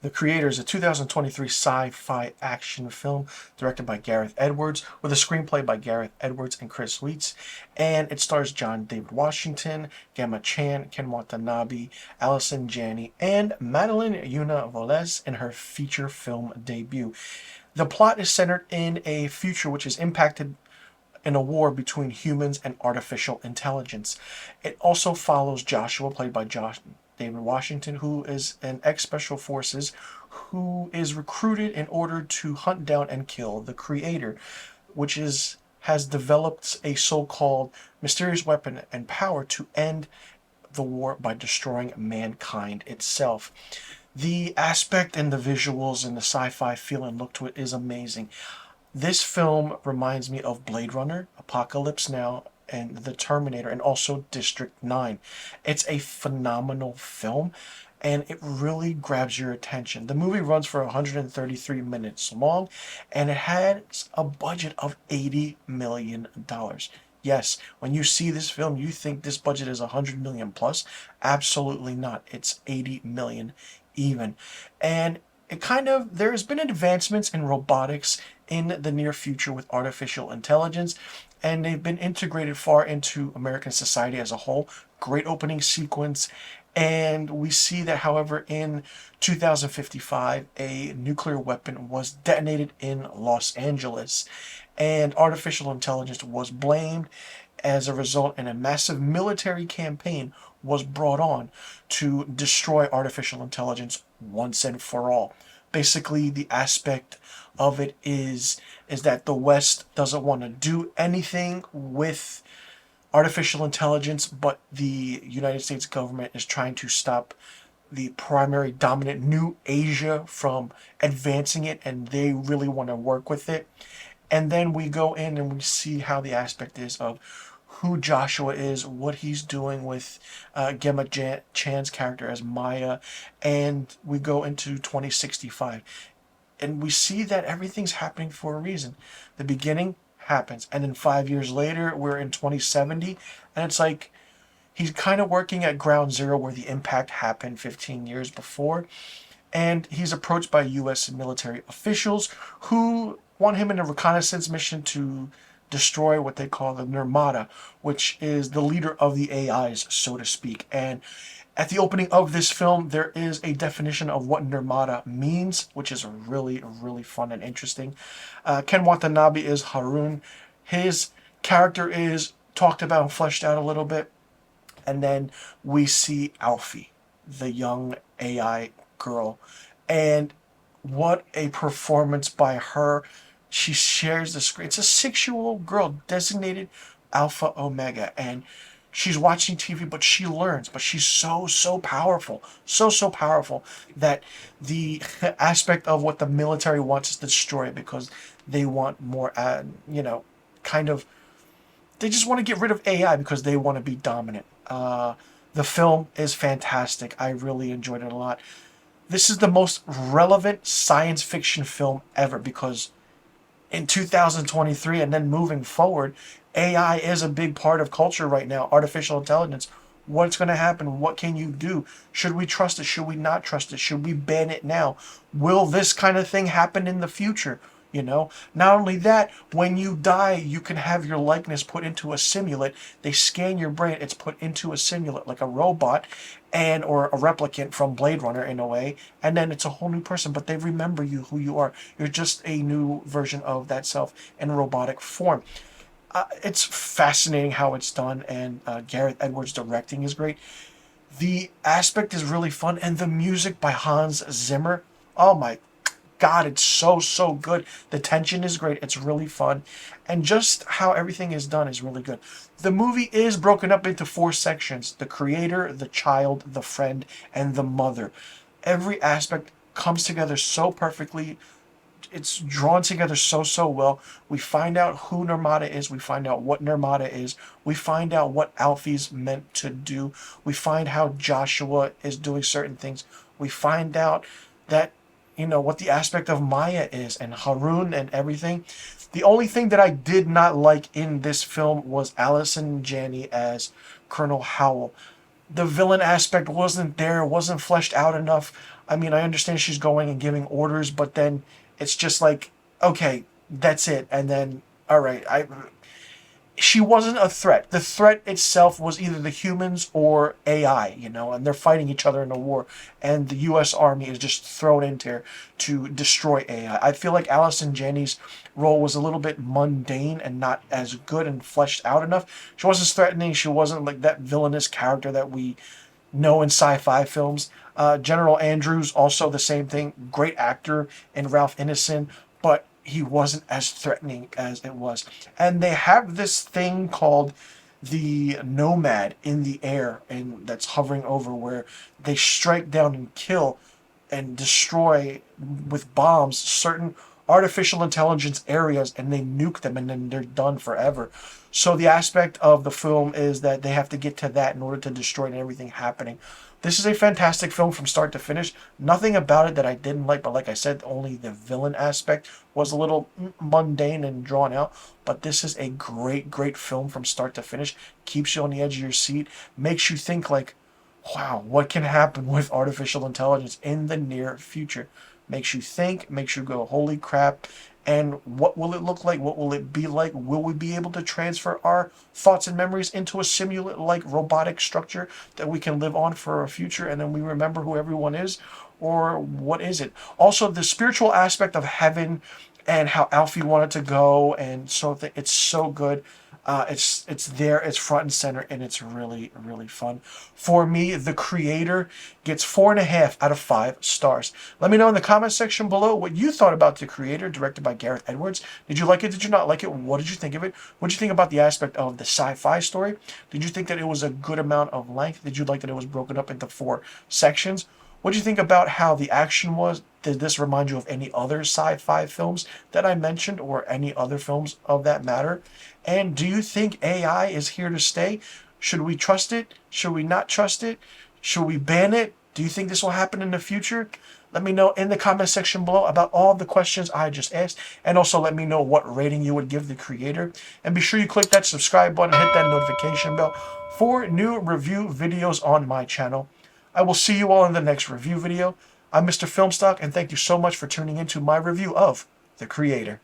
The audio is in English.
The Creator is a 2023 sci-fi action film directed by Gareth Edwards, with a screenplay by Gareth Edwards and Chris Weitz, and it stars John David Washington, Gemma Chan, Ken Watanabe, Allison Janney, and Madeline Yuna Velez in her feature film debut. The plot is centered in a future which is impacted in a war between humans and artificial intelligence. It also follows Joshua, played by Josh David Washington, who is an ex-special forces who is recruited in order to hunt down and kill the Creator, which has developed a so-called mysterious weapon and power to end the war by destroying mankind itself. The aspect and the visuals and the sci-fi feel and look to it is amazing. This film reminds me of Blade Runner, Apocalypse Now, and The Terminator, and also District 9. It's a phenomenal film, and it really grabs your attention. The movie runs for 133 minutes long, and it has a budget of $80 million. Yes, when you see this film, you think this budget is 100 million plus. Absolutely not. It's 80 million even. And there's been advancements in robotics in the near future with artificial intelligence, and they've been integrated far into American society as a whole. Great opening sequence. And we see that, however, in 2055, a nuclear weapon was detonated in Los Angeles, and artificial intelligence was blamed as a result, and a massive military campaign was brought on to destroy artificial intelligence once and for all. Basically, the aspect of it is that the West doesn't want to do anything with artificial intelligence, but the United States government is trying to stop the primary dominant New Asia from advancing it, and they really want to work with it. And then we go in and we see how the aspect is of who Joshua is, what he's doing with Gemma Chan's character as Maya, and we go into 2065. And we see that everything's happening for a reason. The beginning happens, and then 5 years later, we're in 2070, and it's like he's kind of working at ground zero where the impact happened 15 years before, and he's approached by U.S. military officials who want him in a reconnaissance mission to destroy what they call the Nirmata, which is the leader of the AIs, so to speak. And at the opening of this film, there is a definition of what Nirmata means, which is really, really fun and interesting. Ken Watanabe is Harun. His character is talked about and fleshed out a little bit. And then we see Alfie, the young AI girl. And what a performance by her. She shares the screen. It's a 6-year-old girl designated Alpha Omega, and she's watching TV, but she learns. But she's so powerful, so powerful that the aspect of what the military wants is to destroy it because they want more, kind of. They just want to get rid of AI because they want to be dominant. The film is fantastic. I really enjoyed it a lot. This is the most relevant science fiction film ever because in 2023 and then moving forward, AI is a big part of culture right now. Artificial intelligence. What's going to happen? What can you do? Should we trust it? Should we not trust it? Should we ban it now? Will this kind of thing happen in the future? Not only that, when you die, you can have your likeness put into a simulate. They scan your brain, it's put into a simulate like a robot or a replicant from Blade Runner in a way, and then it's a whole new person, but they remember you, who you are. You're just a new version of that self in robotic form. It's fascinating how it's done, and Gareth Edwards' directing is great. The aspect is really fun, and the music by Hans Zimmer, oh my God, it's so good. The tension is great. It's really fun. And just how everything is done is really good. The movie is broken up into 4 sections: the creator, the child, the friend, and the mother. Every aspect comes together so perfectly. It's drawn together so well. We find out who Nirmata is. We find out what Nirmata is. We find out what Alfie's meant to do. We find how Joshua is doing certain things. We find out that what the aspect of Maya is and Harun and everything. The only thing that I did not like in this film was Allison Janney as Colonel Howell. The villain aspect wasn't there, wasn't fleshed out enough. I mean, I understand she's going and giving orders, but then it's just like, okay, that's it. And then, all right, she wasn't a threat. The threat itself was either the humans or AI, and they're fighting each other in a war. And the U.S. Army is just thrown in there to destroy AI. I feel like Allison Janney's role was a little bit mundane and not as good and fleshed out enough. She wasn't threatening. She wasn't like that villainous character that we know in sci-fi films. General Andrews, also the same thing. Great actor in Ralph Ineson, but he wasn't as threatening as it was. And they have this thing called the Nomad in the air, and that's hovering over, where they strike down and kill and destroy with bombs certain artificial intelligence areas, and they nuke them, and then they're done forever. So the aspect of the film is that they have to get to that in order to destroy and everything happening. This is a fantastic film from start to finish. Nothing about it that I didn't like, but like I said, only the villain aspect was a little mundane and drawn out. But this is a great, great film from start to finish. Keeps you on the edge of your seat. Makes you think like, wow, what can happen with artificial intelligence in the near future? Makes you think, makes you go, holy crap. And what will it look like? What will it be like? Will we be able to transfer our thoughts and memories into a simulate-like robotic structure that we can live on for a future, and then we remember who everyone is? Or what is it? Also, the spiritual aspect of heaven and how Alfie wanted to go, and so it's so good. It's there, it's front and center, and it's really, really fun. For me, The Creator gets 4.5 out of 5 stars. Let me know in the comment section below what you thought about The Creator, directed by Gareth Edwards. Did you like it? Did you not like it? What did you think of it? What did you think about the aspect of the sci-fi story? Did you think that it was a good amount of length? Did you like that it was broken up into 4 sections? What do you think about how the action was? Did this remind you of any other sci-fi films that I mentioned, or any other films of that matter? And do you think AI is here to stay? Should we trust it? Should we not trust it? Should we ban it? Do you think this will happen in the future? Let me know in the comment section below about all the questions I just asked. And also let me know what rating you would give The Creator. And be sure you click that subscribe button and hit that notification bell for new review videos on my channel. I will see you all in the next review video. I'm Mr. Filmstock, and thank you so much for tuning into my review of The Creator.